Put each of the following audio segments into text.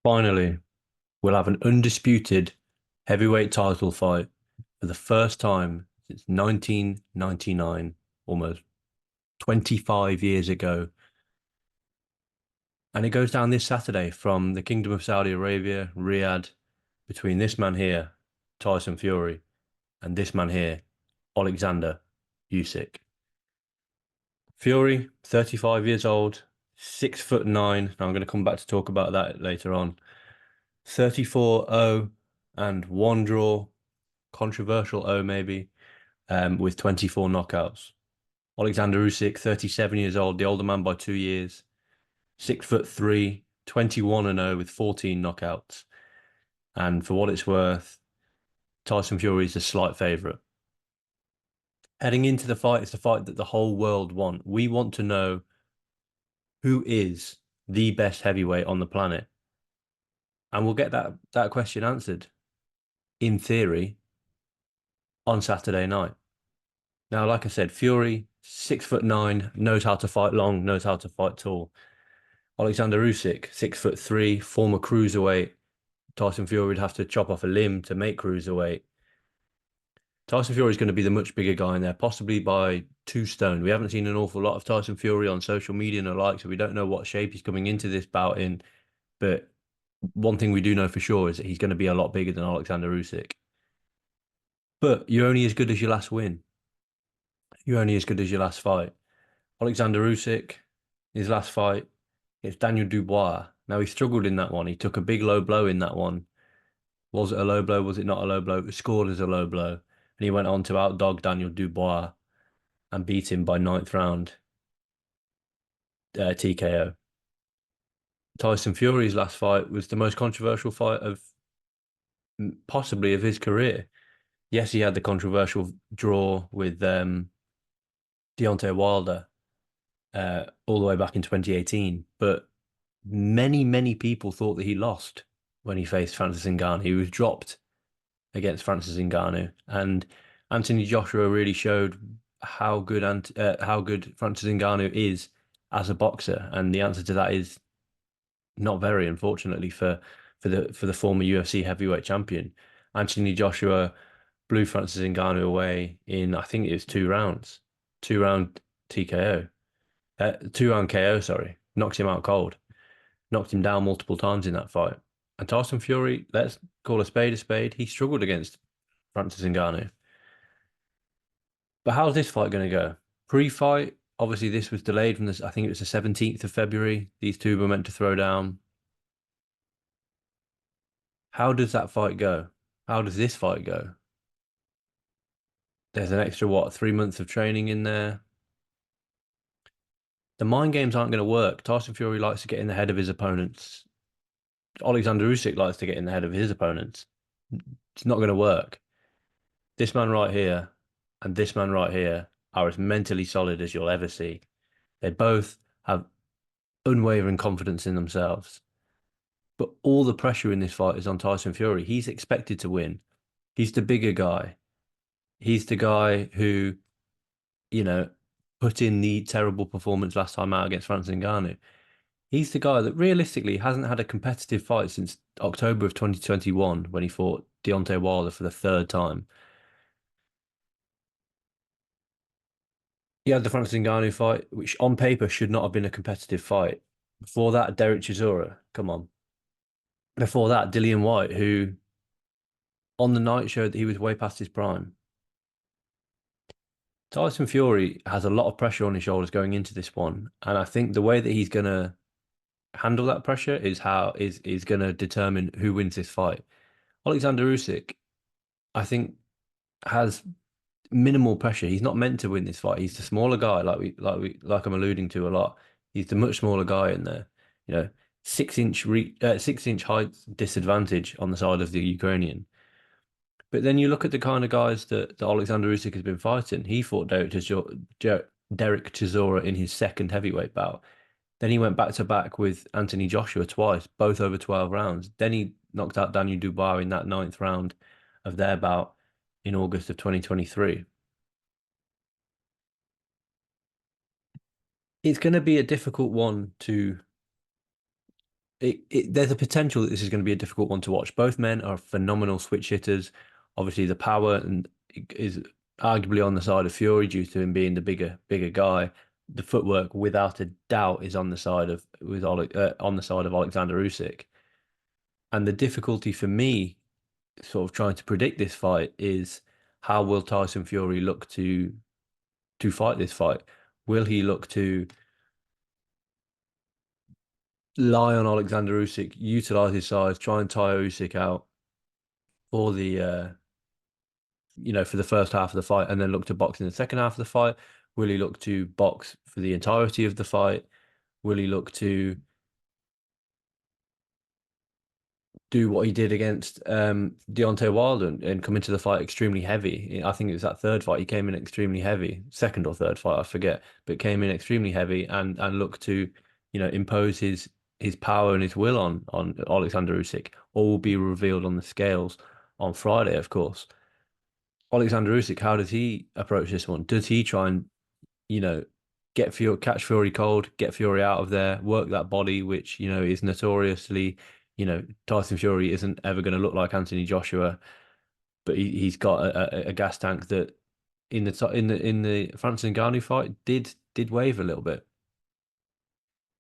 Finally, we'll have an undisputed heavyweight title fight for the first time since 1999, almost 25 years ago. And it goes down this Saturday from the Kingdom of Saudi Arabia, Riyadh, between this man here, Tyson Fury, and this man here, Oleksandr Usyk. Fury, 35 years old, 6'9". Now I'm going to come back to talk about that later on. 34-0 and one draw, controversial O maybe, with 24 knockouts. Oleksandr Usyk, 37 years old, the older man by 2 years, 6'3", 21-0 with 14 knockouts. And for what it's worth, Tyson Fury is a slight favourite. Heading into the fight, it's the fight that the whole world want. We want to know who is the best heavyweight on the planet. And we'll get that question answered, in theory, on Saturday night. Now, like I said, Fury, 6'9", knows how to fight long, knows how to fight tall. Oleksandr Usyk, 6'3", former cruiserweight. Tyson Fury would have to chop off a limb to make cruiserweight. Tyson Fury is going to be the much bigger guy in there, possibly by 2 stone. We haven't seen an awful lot of Tyson Fury on social media and the like, so we don't know what shape he's coming into this bout in. But one thing we do know for sure is that he's going to be a lot bigger than Oleksandr Usyk. But you're only as good as your last win. You're only as good as your last fight. Oleksandr Usyk, his last fight, it's Daniel Dubois. Now, he struggled in that one. He took a big low blow in that one. Was it a low blow? Was it not a low blow? It was scored as a low blow. And he went on to outdog Daniel Dubois and beat him by ninth round TKO. Tyson Fury's last fight was the most controversial fight of possibly of his career. Yes, he had the controversial draw with Deontay Wilder all the way back in 2018, but many people thought that he lost when he faced Francis Ngannou. He was dropped against Francis Ngannou, and Anthony Joshua really showed how good Francis Ngannou is as a boxer, and the answer to that is not very, unfortunately, for the former UFC heavyweight champion. Anthony Joshua blew Francis Ngannou away in, I think it was 2 rounds, 2 round TKO, 2 round KO, sorry, knocked him out cold, knocked him down multiple times in that fight. And Tyson Fury, let's call a spade a spade, he struggled against Francis Ngannou. But how's this fight going to go? Pre-fight, obviously this was delayed from this, I think it was the 17th of February. These two were meant to throw down. How does that fight go? How does this fight go? There's an extra, what, 3 months of training in there. The mind games aren't going to work. Tyson Fury likes to get in the head of his opponents. Oleksandr Usyk likes to get in the head of his opponents. It's not going to work. This man right here and this man right here are as mentally solid as you'll ever see. They both have unwavering confidence in themselves. But all the pressure in this fight is on Tyson Fury. He's expected to win. He's the bigger guy. He's the guy who, you know, put in the terrible performance last time out against Francis Ngannou. He's the guy that realistically hasn't had a competitive fight since October of 2021 when he fought Deontay Wilder for the third time. He had the Francis Ngannou fight, which on paper should not have been a competitive fight. Before that, Derek Chisora, come on. Before that, Dillian White, who on the night showed that he was way past his prime. Tyson Fury has a lot of pressure on his shoulders going into this one, and I think the way that he's going to handle that pressure is going to determine who wins this fight. Oleksandr Usyk, I think, has minimal pressure. He's not meant to win this fight. He's the smaller guy, like I'm alluding to a lot. He's the much smaller guy in there. You know, 6 inch height disadvantage on the side of the Ukrainian. But then you look at the kind of guys that Oleksandr Usyk has been fighting. He fought Derek Chisora in his second heavyweight bout. Then he went back to back with Anthony Joshua twice, both over 12 rounds. Then he knocked out Daniel Dubois in that ninth round of their bout in August of 2023. It's going to be a difficult one to there's a potential that this is going to be a difficult one to watch. Both men are phenomenal switch hitters. Obviously, the power and is arguably on the side of Fury due to him being the bigger guy. The footwork, without a doubt, is on the side of on the side of Alexander Usyk. And the difficulty for me, sort of trying to predict this fight, is how will Tyson Fury look to fight this fight? Will he look to lie on Alexander Usyk, utilize his size, try and tire Usyk out for the for the first half of the fight, and then look to box in the second half of the fight? Will he look to box for the entirety of the fight? Will he look to do what he did against Deontay Wilder and come into the fight extremely heavy? I think it was that third fight he came in extremely heavy, second or third fight, I forget, but came in extremely heavy and looked to, impose his power and his will on Alexander Usyk. All will be revealed on the scales on Friday, of course. Alexander Usyk, how does he approach this one? Does he try and, you know, catch Fury cold, get Fury out of there, work that body, which, is notoriously, Tyson Fury isn't ever going to look like Anthony Joshua, but he's got a gas tank that in the Francis Ngannou fight did wave a little bit.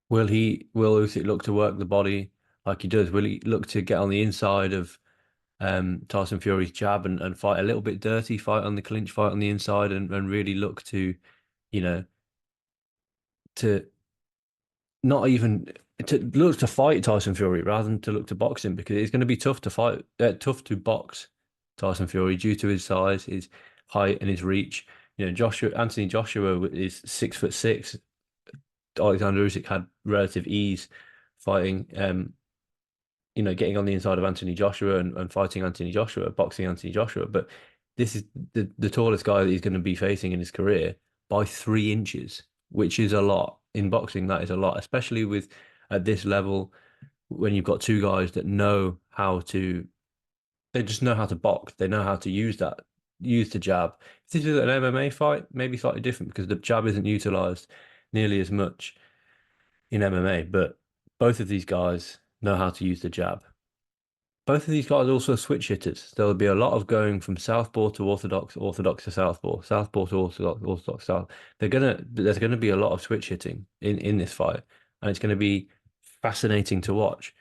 Will Usyk look to work the body like he does? Will he look to get on the inside of Tyson Fury's jab and fight a little bit dirty, fight on the clinch, fight on the inside, and really look to, you know, to not even to look to fight Tyson Fury rather than to look to box him, because it's going to be tough to fight, tough to box Tyson Fury due to his size, his height, and his reach. Anthony Joshua is 6'6". Alexander Usyk had relative ease fighting, getting on the inside of Anthony Joshua and fighting Anthony Joshua, boxing Anthony Joshua. But this is the tallest guy that he's going to be facing in his career by 3 inches, which is a lot. In boxing, that is a lot, especially with at this level when you've got two guys that they just know how to box. They know how to use the jab. If this is an MMA fight, maybe slightly different because the jab isn't utilized nearly as much in MMA, but both of these guys know how to use the jab. Both of these guys are also switch hitters. There'll be a lot of going from southpaw to orthodox, orthodox to southpaw, southpaw to orthodox, orthodox south. There's gonna be a lot of switch hitting in this fight, and it's gonna be fascinating to watch.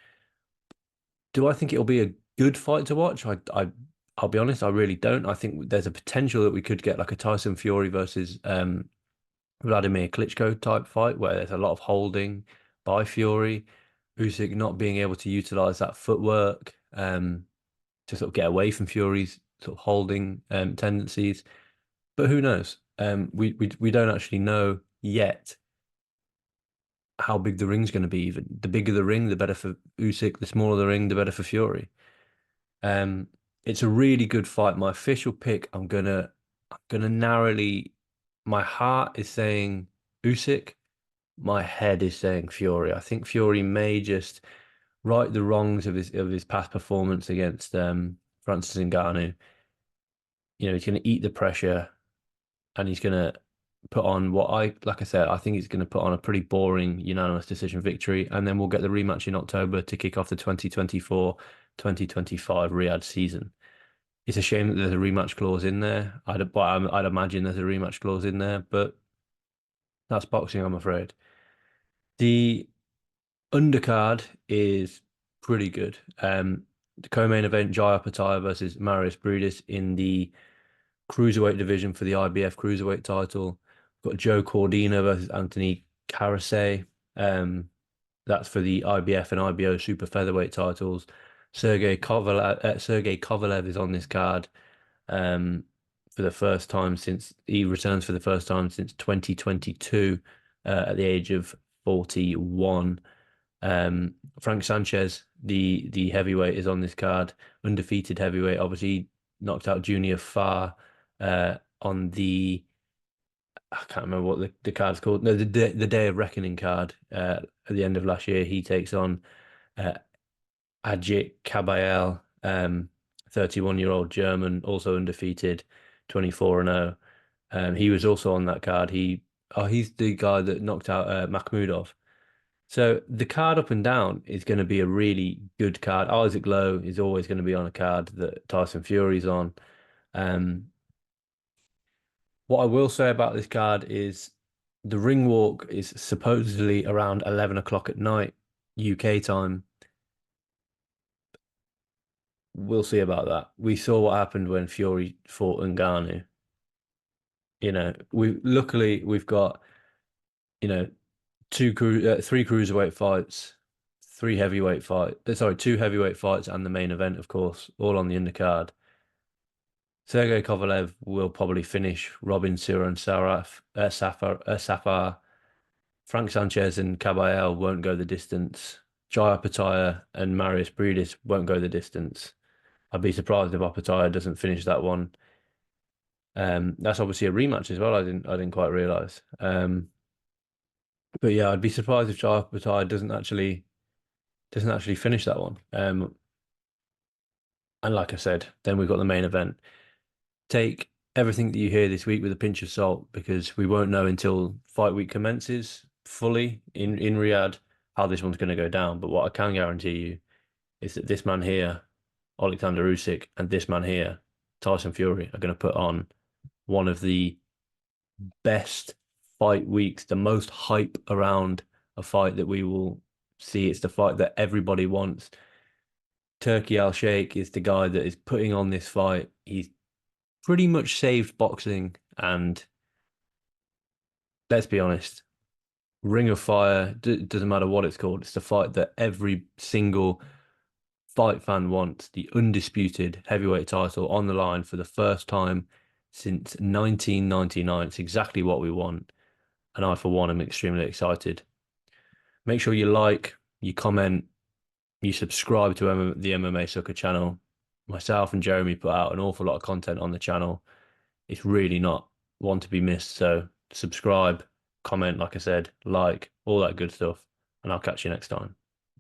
Do I think it'll be a good fight to watch? I'll be honest, I really don't. I think there's a potential that we could get like a Tyson Fury versus Vladimir Klitschko type fight where there's a lot of holding by Fury, Usyk not being able to utilize that footwork to sort of get away from Fury's sort of holding tendencies. But who knows? We don't actually know yet how big the ring's going to be. Even the bigger the ring, the better for Usyk. The smaller the ring, the better for Fury. It's a really good fight. My official pick, I'm gonna narrowly. My heart is saying Usyk. My head is saying Fury. I think Fury may just right the wrongs of his past performance against Francis Ngannou. He's going to eat the pressure, and he's going to put on like I said, I think he's going to put on a pretty boring unanimous decision victory, and then we'll get the rematch in October to kick off the 2024-2025 Riyadh season. It's a shame that there's a rematch clause in there. I'd imagine there's a rematch clause in there, but that's boxing, I'm afraid. The undercard is pretty good. The co-main event, Jaya Pattaya versus Marius Briedis in the cruiserweight division for the IBF cruiserweight title. We've got Joe Cordina versus Anthony Karasay. That's for the IBF and IBO super featherweight titles. Sergey Kovalev is on this card for the first time since he returns for the first time since 2022 at the age of 41. Frank Sanchez, the heavyweight, is on this card, undefeated heavyweight. Obviously, knocked out Junior Farr on the I can't remember what the card's called. No, the Day of Reckoning card at the end of last year. He takes on uh, Ajit Kabayel, 31-year-old German, also undefeated, 24-0. He was also on that card. He's the guy that knocked out Makhmudov. So the card up and down is going to be a really good card. Isaac Lowe is always going to be on a card that Tyson Fury's on. Um, what I will say about this card is the ring walk is supposedly around 11 o'clock at night, UK time. We'll see about that. We saw what happened when Fury fought Ngannou. We luckily we've got, you know, three cruiserweight fights, three heavyweight fight. Sorry, two heavyweight fights and the main event, of course, all on the undercard. Sergey Kovalev will probably finish Robin Sira and Safar. Frank Sanchez and Caballero won't go the distance. Jai Opetaia and Marius Briedis won't go the distance. I'd be surprised if Opetaia doesn't finish that one. That's obviously a rematch as well. I didn't quite realize. But yeah, I'd be surprised if Jai Opetaia doesn't actually finish that one. And like I said, then we've got the main event. Take everything that you hear this week with a pinch of salt because we won't know until fight week commences fully in Riyadh how this one's going to go down. But what I can guarantee you is that this man here, Oleksandr Usyk, and this man here, Tyson Fury, are going to put on one of the best fight weeks, the most hype around a fight that we will see. It's the fight that everybody wants. Turki Al Sheikh is the guy that is putting on this fight. He's pretty much saved boxing, and let's be honest, Ring of Fire doesn't matter what it's called. It's the fight that every single fight fan wants. The undisputed heavyweight title on the line for the first time since 1999. It's exactly what we want, and I, for one, am extremely excited. Make sure you like, you comment, you subscribe to the MMA Sucker channel. Myself and Jeremy put out an awful lot of content on the channel. It's really not one to be missed. So subscribe, comment, like I said, like, all that good stuff. And I'll catch you next time.